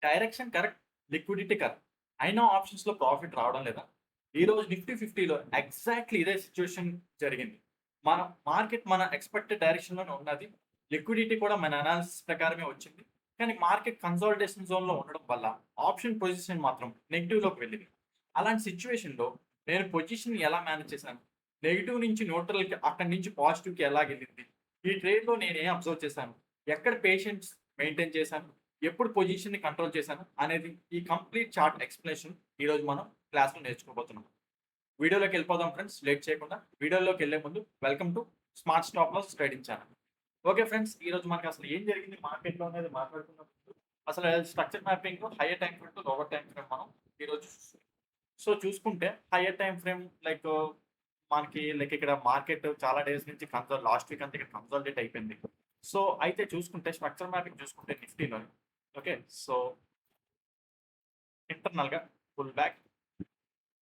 Direction correct, liquidity correct. అయినా ఆప్షన్స్‌లో profit రావడం లేదా? ఈరోజు నిఫ్టీ 50లో ఎగ్జాక్ట్‌లీ ఇదే సిట్యుయేషన్ జరిగింది. మన మార్కెట్ మన ఎక్స్‌పెక్టెడ్ డైరెక్షన్‌లోనే ఉన్నది. లిక్విడిటీ కూడా మన అనాలిసిస్ ప్రకారమే వచ్చింది. కానీ మార్కెట్ కన్సాలిడేషన్ జోన్‌లో ఉండడం వల్ల ఆప్షన్ పొజిషన్ మాత్రం నెగెటివ్‌లోకి వెళ్ళింది. అలాంటి సిట్యుయేషన్‌లో నేను పొజిషన్‌ని ఎలా మేనేజ్ చేశాను? నెగెటివ్ నుంచి న్యూట్రల్‌కి అక్కడి నుంచి పాజిటివ్‌కి ఎలాగెళ్ళింది? ఈ ట్రేడ్‌లో నేనేం అబ్జర్వ్ చేశాను? ఎక్కడ పేషెన్స్ మెయింటైన్ చేశాను? ఎప్పుడు పొజిషన్‌ని కంట్రోల్ చేశాను? అనేది ఈ కంప్లీట్ చార్ట్ ఎక్స్‌ప్లనేషన్ ఈరోజు మనం క్లాస్‌లో నేర్చుకోబోతున్నాం. వీడియోలోకి వెళ్ళిపోదాం ఫ్రెండ్స్. లేట్ చేయకుండా వీడియోలోకి వెళ్ళే ముందు welcome to smart stop loss trading channel. Okay friends, ఈరోజు మనకు అసలు ఏం జరిగింది మార్కెట్‌లో అనేది మాట్లాడుకున్నప్పుడు అసలు structure mapping higher time frame to lower time frame మనం ఈరోజు సో చూసుకుంటే హైయర్ టైమ్ ఫ్రేమ్ మనకి ఇక్కడ మార్కెట్ చాలా డేస్ నుంచి లాస్ట్ వీక్ అంతా ఇక్కడ కన్సాలిడేట్ అయిపోయింది. సో అయితే చూసుకుంటే స్ట్రక్చర్ మ్యాపింగ్ చూసుకుంటే నిఫ్టీలో ఓకే. సో ఇంటర్నల్‌గా పుల్ బ్యాక్,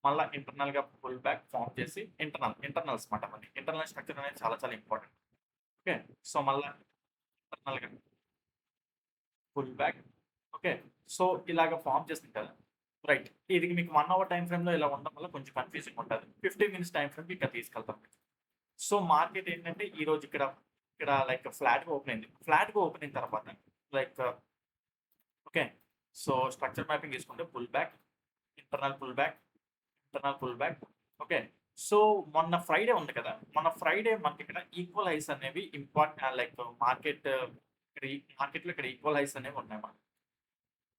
మళ్ళా ఇంటర్నల్‌గా పుల్ బ్యాక్ ఫార్మ్ చేసి ఇంటర్నల్స్ మాట మళ్ళీ. ఇంటర్నల్ స్ట్రక్చర్ అనేది చాలా చాలా ఇంపార్టెంట్. ఓకే. సో మళ్ళా ఇంటర్నల్‌గా పుల్ బ్యాక్. ఓకే. సో ఇలాగ ఫార్మ్ చేసింది కదా! రైట్. ఇది మీకు 1 అవర్ టైమ్ ఫ్రేమ్‌లో ఇలా ఉండడం వల్ల కొంచెం కన్‌ఫ్యూజింగ్ ఉంటది. 15 మినిట్స్ టైమ్ ఫ్రేమ్‌కి ఇక్కడ తీసుకెళ్తాం. సో మార్కెట్ ఏంటంటే ఈరోజు ఇక్కడ ఫ్లాట్‌గా ఓపెన్ అయింది. ఫ్లాట్‌గా ఓపెన్ అయిన తర్వాత like okay. So structure mapping తీసుకుంటే pull back, internal pull back, internal pull back. Okay. So మొన్న ఫ్రైడే ఉంది కదా! మొన్న ఫ్రైడే మనకిక్కడ ఈక్వల్ హైస్ అనేవి మార్కెట్‌లో ఇక్కడ ఈక్వల్ హైస్ అనేవి ఉన్నాయి మనకి.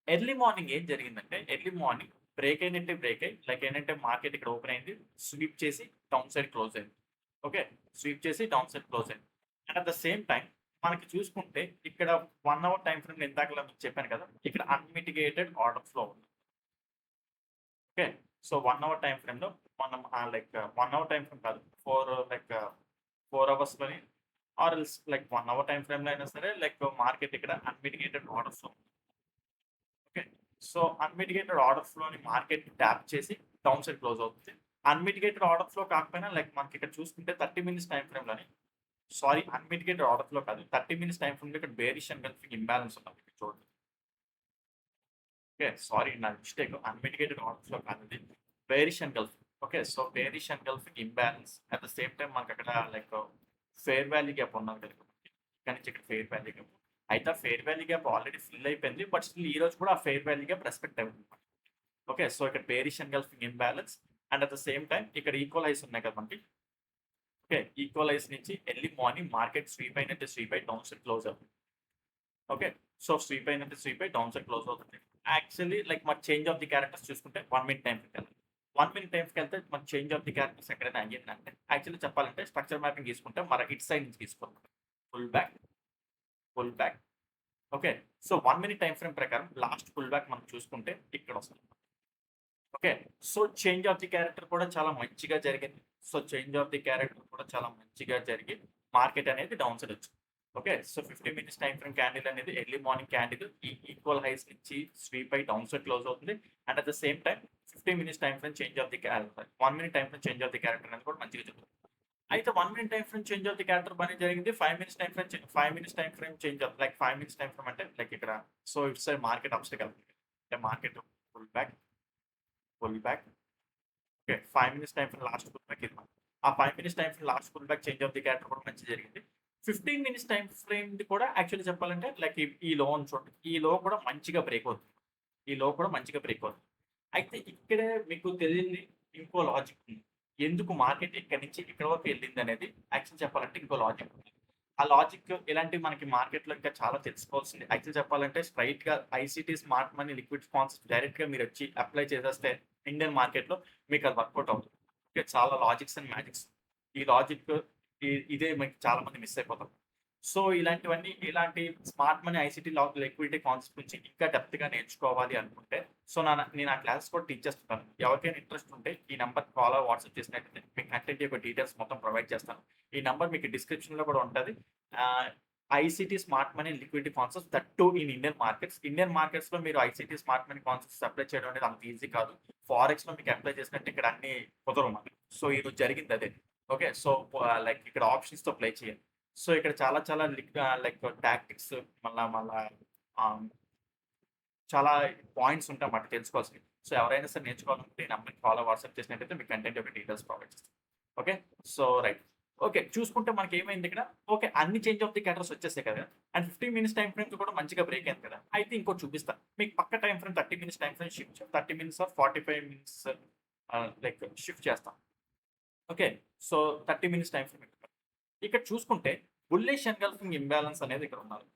ఎర్లీ మార్నింగ్ ఏం జరిగిందంటే, ఎర్లీ మార్నింగ్ బ్రేక్ అయినట్టే బ్రేక్ అయ్యి ఏంటంటే మార్కెట్ ఇక్కడ ఓపెన్ అయింది. స్వీప్ చేసి డౌన్ సైడ్ క్లోజ్ అయింది. ఓకే. స్వీప్ చేసి డౌన్ సైడ్ క్లోజ్ అయింది. And at the same time మనకి చూసుకుంటే ఇక్కడ 1 అవర్ టైమ్ ఫ్రేమ్‌లో ఇందాకలా మీకు చెప్పాను కదా! ఇక్కడ అన్‌మిటిగేటెడ్ ఆర్డర్ ఫ్లో ఉంది. ఓకే. సో 1 అవర్ టైమ్ ఫ్రేమ్‌లో మనం 1 అవర్ టైమ్ ఫ్రేమ్ కాదు. 4 అవర్స్‌లోని ఆర్ ఎల్స్ 1 అవర్ టైమ్ ఫ్రేమ్‌లో అయినా సరే మార్కెట్ ఇక్కడ unmitigated order flow. Okay. So unmitigated order ఫ్లోని మార్కెట్ ట్యాప్ చేసి డౌన్ సైడ్ క్లోజ్ అవుతుంది. అన్‌మిటిగేటెడ్ ఆర్డర్ ఫ్లో కాకపోయినా మనకి ఇక్కడ చూసుకుంటే 30 మినిట్స్ టైమ్ ఫ్రేమ్‌లోని అన్‌మిటిగేటెడ్ ఆర్డర్ ఫ్లో కాదు. 30 మినిట్స్ టైమ్ ఫ్రేమ్‌లో ఇక్కడ బేరిష్ అండ్ గల్ఫింగ్ ఇంబాలన్స్ ఉన్నది. ఇక్కడ చూడండి. ఓకే. నా మిస్టేక్. అన్‌మిటిగేటెడ్ ఆర్డర్ ఫ్లో కాదది. Bearish engulf. Okay. So bearish engulfing imbalance. At the same time మనకక్కడ ఫెయిర్ వాల్యూ గ్యాప్ ఉన్నది కదా! ఇక్కడి నుంచి ఇక్కడ ఫెయిర్ వాల్యూ గ్యాప్. అయితే ఆ fair value gap already fill అయిపోయింది. బట్ స్టిల్ ఈ రోజు కూడా ఆ ఫెయిర్ వాల్యూ గ్యాప్ రెస్పెక్ట్ అవుతుంది. ఓకే. సో ఇక్కడ bearish engulfing imbalance and at the same time ఇక్కడ ఈక్వల్ హైస్ ఉన్నాయి కదా మనకి. ఓకే. ఈక్వల్ హైస్ నుంచి ఎర్లీ మార్నింగ్ మార్కెట్ స్వీప్ అయినట్టు స్వీప్ అయి డౌన్ సైడ్ క్లోజ్ అవుతుంది. ఓకే. సో స్వీప్ అయినట్టు స్వీప్ అయి డౌన్ సైడ్ క్లోజ్ అవుతుంది. యాక్చువల్లీ మన చేంజ్ ఆఫ్ ది క్యారెక్టర్స్ చూసుకుంటే 1 మినిట్ టైమ్‌కెళ్ళాలి. 1 మినిట్ టైమ్‌కెళ్తే మన చేంజ్ ఆఫ్ ది క్యారెక్టర్స్ ఎక్కడైనా అయ్యిందంటే యాక్చువల్లీ చెప్పాలంటే స్ట్రక్చర్ మ్యాపింగ్ తీసుకుంటే మన ఇటు సైడ్ నుంచి తీసుకోవాలి. Pull back, pull back. Okay. So 1 minute time frame ప్రకారం లాస్ట్ పుల్ బ్యాక్ మనం చూసుకుంటే ఇక్కడొస్తుంది. Okay. So change of the character కూడా చాలా మంచిగా జరిగింది. So change of the character కూడా చాలా మంచిగా జరిగి మార్కెట్ అనేది డౌన్ సైడ్ వచ్చింది. Okay. So 15 minutes time frame candle అనేది early morning candle equal highs నుంచి స్వీప్ అయి డౌన్ సైడ్ క్లోజ్ అవుతుంది. And at the same time 15 minutes time frame change of the character, 1 minute time frame change of the character అనేది కూడా మంచిగా జరుగుతుంది. అయితే 1 minute time frame change of the character బానే జరిగింది. 5 minutes time frame 5 minutes time frame change of 5 minutes time frame అంటే ఇక్కడ so ఇటు సైడ్ మార్కెట్ అప్ సైడ్ వెళ్తుంది. అంటే market pull back, pull back. Okay. 5 minutes time frame last pull back ఇది. ఆ 5 minutes time frame last pull back change of the character కూడా మంచిగా జరిగింది. 15 మినిట్స్ టైమ్ ఫ్రేమ్‌ది కూడా యాక్చువల్లీ చెప్పాలంటే ఈ లో ఉంది చూడండి. ఈ లో కూడా మంచిగా బ్రేక్ అవుతుంది. ఈ లో కూడా మంచిగా బ్రేక్ అవుతుంది. అయితే ఇక్కడే మీకు తెలియని ఇంకో లాజిక్ ఉంది. ఎందుకు మార్కెట్ ఇక్కడి నుంచి ఇక్కడి వరకు వెళ్ళిందనేది యాక్చువల్లీ చెప్పాలంటే ఇంకో లాజిక్ ఉంది. ఆ లాజిక్ ఇలాంటివి మనకి మార్కెట్‌లో ఇంకా చాలా తెలుసుకోవాల్సింది. యాక్చువల్లీ చెప్పాలంటే స్ట్రెయిట్‌గా ICT smart money liquid funds డైరెక్ట్‌గా మీరొచ్చి అప్లై చేసేస్తే ఇండియన్ మార్కెట్‌లో మీకు అది వర్కౌట్ అవుతుంది. ఓకే. చాలా లాజిక్స్ అండ్ మ్యాజిక్స్. ఈ లాజిక్ ఇదే మీకు చాలా మంది మిస్ అయిపోతారు. సో ఇలాంటి smart money ICT liquidity concept గురించి ఇంకా డెప్త్‌గా నేర్చుకోవాలి అనుకుంటే నేను ఆ క్లాసెస్ కూడా టీచ్ చేస్తుంటాను. ఎవరికైనా ఇంట్రెస్ట్ ఉంటే ఈ నంబర్‌కి కాల్ ఆర్ వాట్సాప్ చేసినట్టయితే మీకు కంటెంట్ యొక్క డీటెయిల్స్ మొత్తం ప్రొవైడ్ చేస్తాను. ఈ నంబర్ మీకు డిస్క్రిప్షన్‌లో కూడా ఉంటది. ఆహ్, ICT smart money liquidity concepts that two in Indian markets. Indian మార్కెట్స్‌లో మీరు ICT smart money concepts apply చేయడం అనేది అంత ఈజీ కాదు. ఫారెక్స్‌లో మీకు అప్లై చేసినట్టు ఇక్కడ అన్నీ కుదరవు మనకి. సో ఈరోజు జరిగింది అదే. ఓకే. సో ఇక్కడ ఆప్షన్స్‌తో ప్లే చేయాలి. సో ఇక్కడ చాలా చాలా టాక్టిక్స్ మళ్ళా ఆహ్, చాలా పాయింట్స్ ఉంటాయన్నమాట తెలుసుకోవాల్సినవి. సో, ఎవరైనా సరే నేర్చుకోవాలనుకుంటే ఈ నంబర్‌కి వాట్సాప్ చేసినట్టయితే మీకు కంటెంట్ యొక్క డీటెయిల్స్ ప్రొవైడ్ చేస్తాను. ఓకే. So, right. ఓకే. చూసుకుంటే మనకేమైంది ఇక్కడ, ఓకే. అన్ని చేంజ్ ఆఫ్ ది క్యారెక్టర్స్ వచ్చేసాయి కదా! అండ్ 15 మినిట్స్ టైమ్ ఫ్రేమ్‌తో కూడా మంచిగా బ్రేక్ అయింది కదా! అయితే ఇంకోటి చూపిస్తా. మీకు పక్క time frame 30 minutes time frame shift 30 minutes or 45 minutes like shift చేస్తాం. Okay. So, 30 minutes time frame ఇక్కడ చూసుకుంటే బుల్లిష్ ఎన్‌గల్ఫింగ్ ఇంబాలన్స్ అనేది ఇక్కడ ఉన్నది.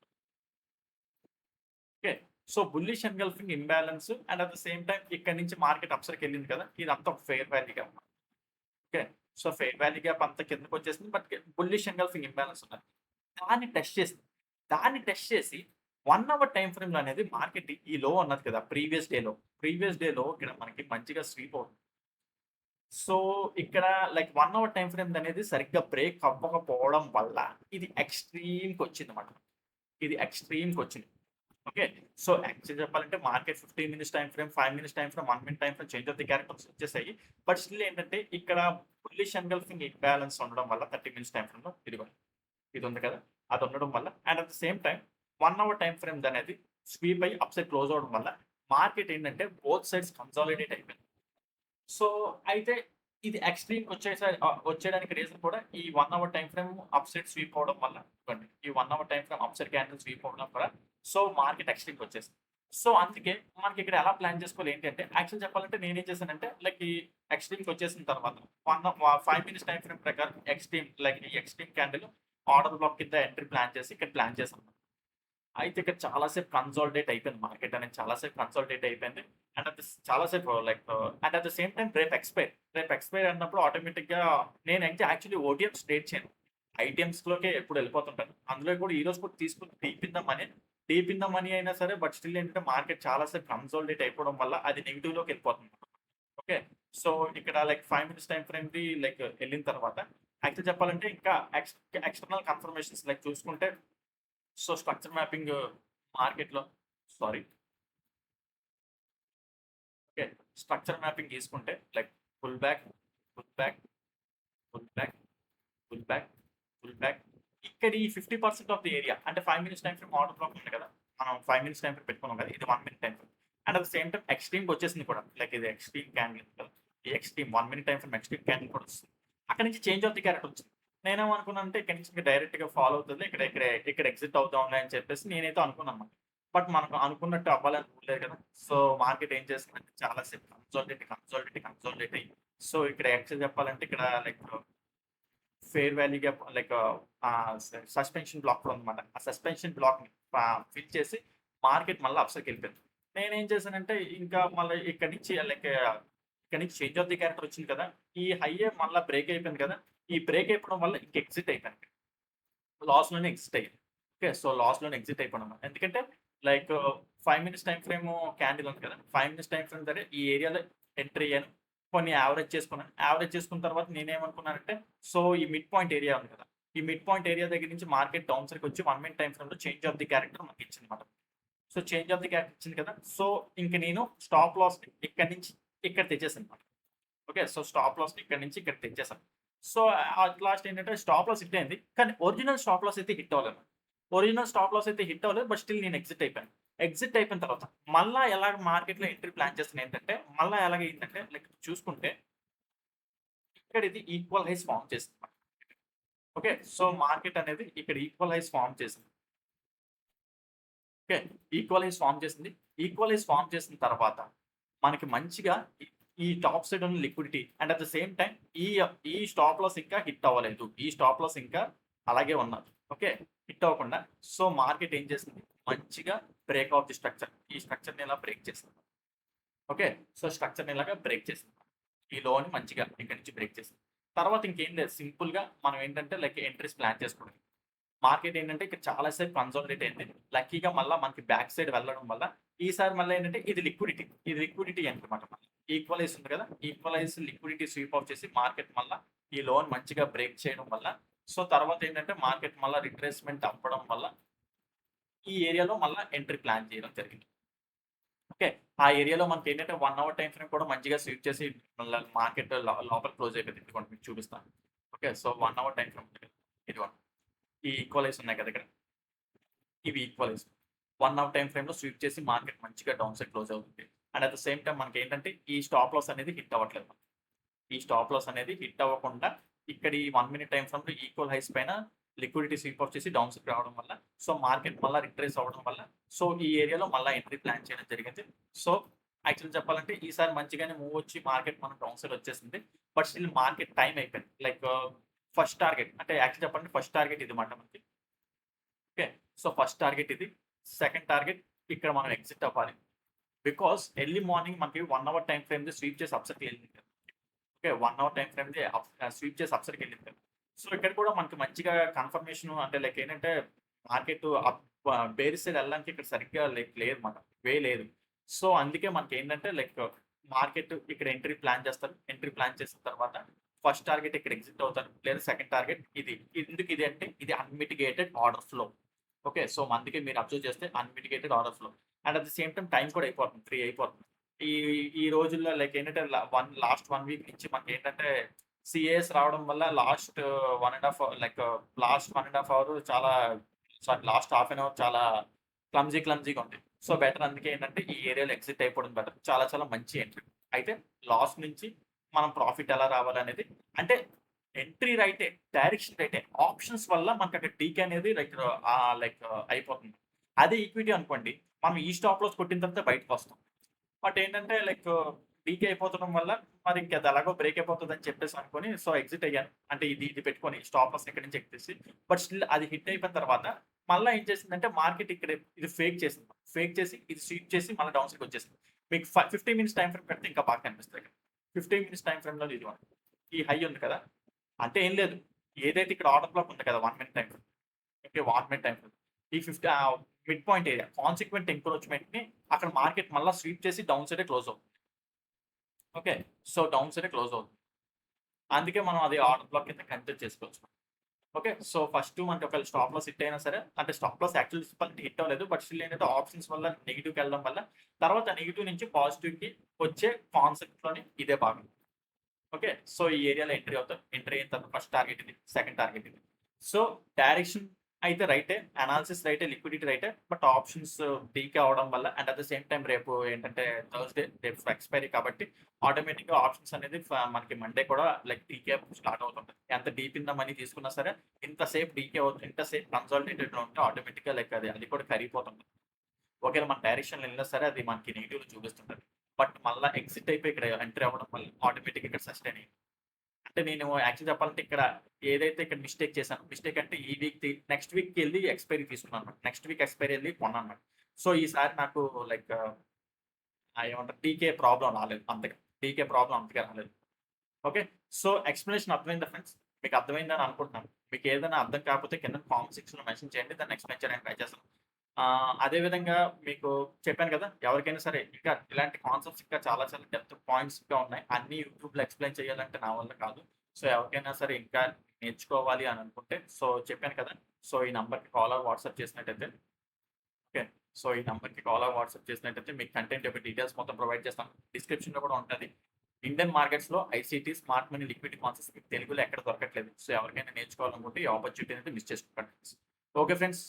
Okay. So, bullish engulfing imbalance and at the same time ఇక్కడి నుంచి మార్కెట్ అప్‌సైడ్‌కెళ్ళింది కదా! ఇదంతా ఒక fair value gap. Okay. So, fair value gap అంతా కిందకొచ్చేసింది. బట్ బుల్లిష్ ఎన్‌గల్ఫింగ్ ఇంబాలన్స్ ఉన్నది. దాన్ని టెస్ట్ చేసింది. దాన్ని టెస్ట్ చేసి 1 అవర్ టైమ్ ఫ్రేమ్‌లో అనేది మార్కెట్ ఈ లో ఉన్నది కదా! ప్రీవియస్ డేలో ఇక్కడ మనకి మంచిగా స్వీప్ అవుతుంది. సో, ఇక్కడ లైక్ 1 అవర్ టైమ్ ఫ్రేమ్ అనేది సరిగ్గా బ్రేక్ అవ్వకపోవడం వల్ల ఇది ఎక్స్‌ట్రీమ్‌కొచ్చిందన్నమాట. ఇది ఎక్స్‌ట్రీమ్‌కొచ్చింది. ఓకే. సో, యాక్చువల్‌గా చెప్పాలంటే market 15 minutes time frame, 5 minutes time frame, 1 minute time frame change of the characters వచ్చేసాయి. బట్ స్టిల్ ఏంటంటే ఇక్కడ బుల్లిష్ ఎన్‌గల్ఫింగ్ ఇంబాలన్స్ ఉండడం వల్ల 30 మినిట్స్ టైమ్ ఫ్రేమ్‌లో ఇదిగోండి. ఇది ఉంది కదా! అది ఉండడం వల్ల and at the same time 1 hour time frame అనేది స్వీప్ అయ్యి అప్‌సైడ్ క్లోజ్ అవ్వడం వల్ల మార్కెట్ ఏంటంటే బోత్ సైడ్స్ కన్సాలిడేట్ అయిపోయింది. సో, అయితే ఇది వచ్చేయడానికి రీజన్ కూడా ఈ 1 hour time frame upside sweep అవ్వడం వల్ల ఇదిగోండి. ఈ 1 hour time frame upside candle sweep అవ్వడం వల్ల సో, మార్కెట్ ఎక్స్‌ట్రీమ్‌కొచ్చేసింది. సో, అందుకే మనకిక్కడ ఎలా ప్లాన్ చేసుకోవాలి ఏంటి అంటే యాక్చువల్ చెప్పాలంటే నేనేం చేశానంటే లైక్ ఈ ఎక్స్‌ట్రీమ్‌కొచ్చేసిన తర్వాత 5 మినిట్స్ టైమ్ ఫ్రేమ్ ప్రకారం ఈ ఎక్స్‌ట్రీమ్ క్యాండిల్ ఆర్డర్ బ్లాక్ కింద ఎంట్రీ ప్లాన్ చేసి ఇక్కడ ప్లాన్ చేశాను. అయితే ఇక్కడ చాలా సేపు కన్సాలిడేట్ అయిపోయింది. మార్కెట్ అనేది చాలా సేపు కన్సాలిడేట్ అయిపోయింది. అండ్ చాలా సేపు like and at the same time రేపు ఎక్స్‌పైర్ అన్నప్పుడు ఆటోమేటిక్‌గా నేనైతే యాక్చువల్లీ ఓటీఎమ్స్ ట్రేడ్ చేయను. ఐటీఎమ్స్‌లోకే ఎప్పుడు వెళ్ళిపోతుంటాను. అందులో కూడా ఈరోజు కూడా తీసుకొని డీప్ ఇన్ ద మనీ అయినా సరే బట్ స్టిల్ ఏంటంటే మార్కెట్ చాలా సేపు కన్సాలిడేట్ అయిపోవడం వల్ల అది నెగెటివ్‌లోకి వెళ్ళిపోతుంది. ఓకే. సో, ఇక్కడ లైక్ 5 మినిట్స్ టైమ్ ఫ్రేమ్‌ది లైక్ ఎళ్ళిన తర్వాత యాక్చువల్ చెప్పాలంటే ఇంకా ఎక్స్‌టర్నల్ కన్ఫర్మేషన్స్ లైక్ చూసుకుంటే సో, స్ట్రక్చర్ మ్యాపింగ్ మార్కెట్‌లో సారీ. ఓకే. స్ట్రక్చర్ మ్యాపింగ్ తీసుకుంటే like pull back, pull back, pull back, pull back, pull back. ఇక్కడ ఈ 50% ఆఫ్ ది ఏరియా అంటే 5 minutes time frame order block ఉంది కదా! మనం 5 మినిట్స్ టైమ్ ఫ్రేమ్ పెట్టుకున్నాం కదా! ఇది 1 minute time frame. And at the same time ఎక్స్‌ట్రీమ్‌కొచ్చేసింది కూడా. లైక్ ఇది ఎక్స్‌ట్రీమ్ క్యాండిల్ కదా! ఈ extreme 1 minute time frame extreme candle కూడా వస్తుంది. అక్కడి నుంచి చేంజ్ ఆఫ్ ది క్యారెక్టర్ వచ్చింది. నేనేమనుకున్నానంటే ఇక్కడి నుంచి ఇంక డైరెక్ట్‌గా ఫాలో అవుతది. ఇక్కడ ఎగ్జిట్ అవుదాంలే అని చెప్పేసి నేనైతే అనుకున్నానన్నమాట. బట్ మనకు అనుకున్నట్టు అవ్వాలని రూల్ లేదు కదా! సో, మార్కెట్ ఏం చేస్తుందంటే చాలా సేపు కన్సాలిడేట్ అయ్యి సో, ఇక్కడ యాక్చువల్ చెప్పాలంటే ఇక్కడ like fair value gap like suspension block కూడా ఉందన్నమాట. ఆ సస్పెన్షన్ బ్లాక్‌ని ఫిల్ చేసి మార్కెట్ మళ్ళా అప్‌సైడ్‌కెళ్ళిపోయింది. నేనేం చేశానంటే ఇంకా మళ్ళీ ఇక్కడి నుంచి చేంజ్ ఆఫ్ ది క్యారెక్టర్ వచ్చింది కదా! ఈ హైయే మళ్ళా బ్రేక్ అయిపోయింది కదా! ఈ బ్రేక్ అయిపోవడం వల్ల ఇంక ఎగ్జిట్ అయిపోయాను. లాస్‌లోనే ఎగ్జిట్ అయ్యాను. ఓకే. సో, లాస్‌లోనే ఎగ్జిట్ అయిపోయాను. ఎందుకంటే like 5 minutes time frame candle ఉంది కదా! 5 మినిట్స్ టైమ్ ఫ్రేమ్ దగ్గర ఈ ఏరియాలో ఎంట్రీ అయ్యాను. కొన్ని యావరేజ్ చేసుకున్నాను. యావరేజ్ చేసుకున్న తర్వాత నేనేమనుకున్నానంటే సో, ఈ మిడ్ పాయింట్ ఏరియా ఉంది కదా! ఈ మిడ్ పాయింట్ ఏరియా దగ్గర నుంచి మార్కెట్ డౌన్ సైడ్‌కొచ్చి 1 మినిట్ టైమ్ ఫ్రేమ్‌లో చేంజ్ ఆఫ్ ది క్యారెక్టర్ మనకిచ్చిందన్నమాట. So, change of the character ఇచ్చింది కదా! సో, ఇంక నేను స్టాప్ లాస్‌ని ఇక్కడి నుంచి ఇక్కడ తెచ్చేసానన్నమాట. ఓకే. సో, స్టాప్ లాస్‌ని ఇక్కడి నుంచి ఇక్కడ తెచ్చేసాను. సో, అట్ లాస్ట్ ఏంటంటే స్టాప్ లాస్ హిట్ అయింది. కానీ ఒరిజినల్ స్టాప్ లాస్ అయితే హిట్ అవ్వలేదు. ఒరిజినల్ స్టాప్ లాస్ అయితే హిట్ అవ్వలేదు. బట్ స్టిల్ నేను ఎగ్జిట్ అయిపోయాను. ఎగ్జిట్ అయిపోయిన తర్వాత మళ్ళా ఎలాగ మార్కెట్‌లో ఎంట్రీ ప్లాన్ చేస్తాను ఏంటంటే మళ్ళా ఎలాగయిందంటే లైక్ చూసుకుంటే ఇక్కడ ఇది ఈక్వల్ హైస్ ఫార్మ్ చేసింది. ఓకే. సో, మార్కెట్ అనేది ఇక్కడ ఈక్వల్ హైస్ ఫార్మ్ చేసింది. ఓకే. ఈక్వల్ హైస్ ఫార్మ్ చేసిన తర్వాత మనకి మంచిగా ఈ ఈ టాప్ సైడ్ ఉన్న liquidity and at the same time ఈ ఈ స్టాప్ లాస్ ఇంకా హిట్ అవ్వలేదు. ఈ స్టాప్ లాస్ ఇంకా అలాగే ఉన్నది. ఓకే. హిట్ అవ్వకుండా సో, మార్కెట్ ఏం చేసింది మంచిగా బ్రేక్ ఆఫ్ ది స్ట్రక్చర్. ఈ స్ట్రక్చర్‌ని ఇలా బ్రేక్ చేసింది. ఓకే. సో, స్ట్రక్చర్‌ని ఇలాగా బ్రేక్ చేసింది. ఈ లోని మంచిగా ఇక్కడి నుంచి బ్రేక్ చేసింది. తర్వాత ఇంకేం లేదు. సింపుల్‌గా మనం ఏంటంటే లైక్ ఎంట్రీస్ ప్లాన్ చేసుకోవడం. మార్కెట్ ఏంటంటే ఇక్కడ చాలా సేపు కన్సాలిడేట్ అయింది. లక్కీగా మళ్ళా మనకి బ్యాక్ సైడ్ వెళ్ళడం వల్ల ఈసారి మళ్ళా ఏంటంటే ఇది లిక్విడిటీ అన్నమాట. ఈక్వలైజ్ ఉంది కదా! ఈక్వలైజ్ లిక్విడిటీ స్వీప్ ఆఫ్ చేసి మార్కెట్ మళ్ళా ఈ లోన్ మంచిగా బ్రేక్ చేయడం వల్ల సో, తర్వాత ఏంటంటే మార్కెట్ మళ్ళా రిట్రేస్‌మెంట్ అవ్వడం వల్ల ఈ ఏరియాలో మళ్ళా ఎంట్రీ ప్లాన్ చేయడం జరిగింది. ఓకే. ఆ ఏరియాలో మనకేంటంటే 1 అవర్ టైమ్ ఫ్రేమ్ కూడా మంచిగా స్వీప్ చేసి మళ్ళా మార్కెట్ లోపల క్లోజ్ అయిపోయింది. ఇదిగోండి మీకు చూపిస్తాను. Okay. So, 1 hour time frame ఉంది కదా! ఇదిగోండి. ఈ ఈక్వలైజ్ ఉన్నాయి కదా! ఇక్కడ. ఇవి ఈక్వలైజ్. 1 అవర్ టైమ్ ఫ్రేమ్‌లో స్వీప్ చేసి మార్కెట్ మంచిగా డౌన్ సైడ్ క్లోజ్ అవుతుంది. And at the same time మనకేంటంటే ఈ స్టాప్ లాస్ అనేది హిట్ అవ్వట్లేదు. ఈ స్టాప్ లాస్ అనేది హిట్ అవ్వకుండా ఇక్కడ ఈ 1 మినిట్ టైమ్ ఫ్రేమ్‌లో ఈక్వల్ హైస్ పైన లిక్విడిటీ స్వీప్ ఆఫ్ చేసి డౌన్ సైడ్ రావడం వల్ల సో మార్కెట్ మళ్ళా రిట్రేస్ అవ్వడం వల్ల సో ఈ ఏరియాలో మళ్ళా ఎంట్రీ ప్లాన్ చేయడం జరిగింది. సో యాక్చువల్లీ చెప్పాలంటే ఈసారి మంచిగానే మూవ్ వచ్చి మార్కెట్ మనకు డౌన్ సైడ్ వచ్చేసింది. బట్ స్టిల్ మార్కెట్ టైమ్ అయిపోయింది. లైక్ ఫస్ట్ టార్గెట్ అంటే యాక్చువల్లీ చెప్పాలంటే ఫస్ట్ టార్గెట్ ఇది మాట మనకి. ఓకే. సో ఫస్ట్ టార్గెట్ ఇది. సెకండ్ టార్గెట్ ఇక్కడ మనం ఎగ్జిట్ అవ్వాలి. బికాజ్ ఎర్లీ మార్నింగ్ మనకి 1 అవర్ టైమ్ ఫ్రేమ్‌ది స్వీప్ చేసి అప్‌సైడ్‌కి వెళ్ళింది కదా! ఓకే. 1 అవర్ టైమ్ ఫ్రేమ్‌ది స్వీప్ చేసి అప్‌సైడ్‌కి వెళ్ళింది కదా! సో ఇక్కడ కూడా మనకి మంచిగా కన్ఫర్మేషన్ అంటే లైక్ ఏంటంటే మార్కెట్ బేర్ సైడ్ వెళ్ళడానికి ఇక్కడ సరిగ్గా లైక్ లేదు మాట. వే లేదు. సో అందుకే మనకేంటంటే లైక్ మార్కెట్ ఇక్కడ ఎంట్రీ ప్లాన్ చేస్తారు. ఎంట్రీ ప్లాన్ చేసిన తర్వాత ఫస్ట్ టార్గెట్ ఇక్కడ ఎగ్జిట్ అవుతారు. లేదా సెకండ్ టార్గెట్ ఇది. ఎందుకు ఇది అంటే ఇది unmitigated order flow. Okay. So అందుకే మీరు అబ్జర్వ్ చేస్తే unmitigated order flow. And at the same time time కూడా అయిపోతుంది. 3 అయిపోతుంది. ఈ ఈ రోజుల్లో లైక్ ఏంటంటే లాస్ట్ 1 వీక్ నుంచి మనకేంటంటే సీఏఎస్ రావడం వల్ల లాస్ట్ 1 ½ లైక్ లాస్ట్ 1 ½ అవర్ చాలా sorry last half an hour చాలా క్లమ్జీగా ఉంది. సో బెటర్ అందుకే ఏంటంటే ఈ ఏరియాలో ఎగ్జిట్ అయిపోవడం బెటర్. చాలా చాలా మంచి ఎంట్రీ. అయితే లాస్ నుంచి మనం ప్రాఫిట్ ఎలా రావాలనేది అంటే ఎంట్రీ రైటే, డైరెక్షన్ రైటే. ఆప్షన్స్ వల్ల మనకక్కడ డీకే అనేది లైక్ అయిపోతుంది. అదే ఈక్విటీ అనుకోండి, మనం ఈ స్టాప్ లాస్ కొట్టిన తర్వాత బయటకొస్తాం. బట్ ఏంటంటే లైక్ డీకే అయిపోతుండడం వల్ల మరి ఇంక అది ఎలాగో బ్రేక్ అయిపోతదని చెప్పేసి అనుకోని సో ఎగ్జిట్ అయ్యాను. అంటే ఇది పెట్టుకొని స్టాప్ లాస్ ఇక్కడి నుంచి ఎక్కేసి బట్ స్టిల్ అది హిట్ అయిపోయిన తర్వాత మళ్ళా ఏం చేసిందంటే మార్కెట్ ఇక్కడ ఇది ఫేక్ చేసింది. ఫేక్ చేసి ఇది స్వీప్ చేసి మళ్ళీ డౌన్ సైడ్‌కి వచ్చేసింది. మీకు 15 మినిట్స్ టైమ్ ఫ్రేమ్ పెడితే ఇంకా బాగా కనిపిస్తది ఇక్కడ. 15 మినిట్స్ టైమ్ ఫ్రేమ్‌లో ఇదిగోండి. ఈ హై ఉంది కదా! అంటే ఏం లేదు. ఏదైతే ఇక్కడ ఆర్డర్ బ్లాక్ ఉంది కదా! 1 minute time frame. Okay. 1 minute time frame. ఈ మిడ్ పాయింట్ ఏరియా కాన్సిక్వెంట్ ఎంక్రోచ్‌మెంట్‌ని అక్కడ మార్కెట్ మళ్ళా స్వీప్ చేసి డౌన్ సైడే క్లోజ్ అవుతుంది. ఓకే. సో డౌన్ సైడే క్లోజ్ అవుతుంది. అందుకే మనం అది ఆర్డర్ బ్లాక్ కింద కన్సిడర్ చేసుకోవచ్చు. ఓకే. సో ఫస్ట్ మనకి ఒకవేళ స్టాప్ లాస్ హిట్ అయినా సరే అంటే స్టాప్ లాస్ యాక్చువల్లీ చెప్పాలంటే హిట్ అవ్వలేదు. బట్ స్టిల్ ఏంటంటే ఆప్షన్స్ వల్ల నెగెటివ్‌కి వెళ్ళడం వల్ల తర్వాత నెగెటివ్ నుంచి పాజిటివ్‌కి వచ్చే కాన్సెప్ట్‌లోని ఇదే భాగం. ఓకే. సో ఈ ఏరియాలో ఎంట్రీ అవుతాం. ఎంట్రీ అయిన తర్వాత ఫస్ట్ టార్గెట్ ఇది. సెకండ్ టార్గెట్ ఇది. సో డైరెక్షన్ అయితే రైటే. అనాలిసిస్ రైటే. లిక్విడిటీ రైటే. బట్ ఆప్షన్స్ డీకే అవ్వడం వల్ల and at the same time రేపు ఏంటంటే థర్స్‌డే రేపు ఎక్స్‌పైరీ కాబట్టి ఆటోమేటిక్‌గా ఆప్షన్స్ అనేది మనకి మండే కూడా లైక్ డీకే స్టార్ట్ అవుతుంటది. ఎంత డీప్ ఇన్ ద మనీ తీసుకున్నా సరే ఇంతసేపు డీకే అవుతుంది. ఇంతసేపు కన్సాలిడేటెడ్‌లో ఉంటే ఆటోమేటిక్‌గా లైక్ అది కూడా కరిగిపోతుంది. ఒకవేళ మన డైరెక్షన్‌లో ఎళ్ళినా సరే అది మనకి నెగెటివ్‌లో చూపిస్తుంటది. బట్ మళ్ళా ఎగ్జిట్ అయిపోయి ఇక్కడ ఎంట్రీ అవ్వడం వల్ల ఆటోమేటిక్‌గా ఇక్కడ సస్టైన్ అయింది. అంటే నేను యాక్చువల్లీ చెప్పాలంటే ఇక్కడ ఏదైతే ఇక్కడ మిస్టేక్ చేశానో, మిస్టేక్ అంటే ఈ వీక్‌ది నెక్స్ట్ వీక్‌కెళ్ళి ఎక్స్‌పైరీ తీసుకున్నానన్నమాట. నెక్స్ట్ వీక్ ఎక్స్‌పైరీ ఎళ్లి కొన్నానన్నమాట. సో ఈసారి నాకు లైక్ ఏమంటారు డీకే ప్రాబ్లమ్ రాలేదు అంతగా. డీకే ప్రాబ్లమ్ అంతగా రాలేదు. ఓకే. సో ఎక్స్‌ప్లనేషన్ అర్థమైందా ఫ్రెండ్స్? మీకు అర్థమైందని అనుకుంటున్నాను. మీకు ఏదైనా అర్థం కాకపోతే కింద కామెంట్ సెక్షన్‌లో మెన్షన్ చేయండి. దాన్ని ఎక్స్‌ప్లెయిన్ చేయడానికి ట్రై చేస్తాను. అదే విధంగా మీకు చెప్పాను కదా! ఎవరికైనా సరే ఇంకా ఇలాంటి కాన్సెప్ట్స్ ఇంకా చాలా చాలా డెప్త్ పాయింట్స్ ఇంకా ఉన్నాయి. అన్నీ యూట్యూబ్‌లో ఎక్స్‌ప్లెయిన్ చేయాలంటే నా వల్ల కాదు. సో ఎవరికైనా సరే ఇంకా నేర్చుకోవాలి అని అనుకుంటే సో చెప్పాను కదా! సో ఈ నంబర్‌కి కాల్ ఆర్ వాట్సాప్ చేసినట్టయితే ఓకే. సో ఈ నంబర్‌కి కాల్ ఆర్ వాట్సాప్ చేసినట్టయితే మీకు కంటెంట్ యొక్క డీటెయిల్స్ మొత్తం ప్రొవైడ్ చేస్తాను. డిస్క్రిప్షన్‌లో కూడా ఉంటది. ఇండియన్ మార్కెట్స్‌లో ICT, smart money, liquidity concepts మీకు తెలుగులో ఎక్కడ దొరకట్లేదు. సో ఎవరికైనా నేర్చుకోవాలనుకుంటే ఈ ఆపర్చునిటీ అనేది మిస్ చేసుకోకండి. Okay friends.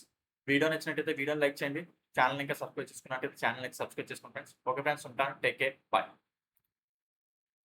వీడియో నచ్చినట్టయితే వీడియోని లైక్ చేయండి. ఛానెల్‌ని ఇంకా సబ్స్క్రైబ్ చేసుకున్నట్టయితే ఛానెల్‌ని సబ్స్క్రైబ్ చేసుకోండి ఫ్రెండ్స్. ఓకే ఫ్రెండ్స్ ఉంటాను. Take care. బై.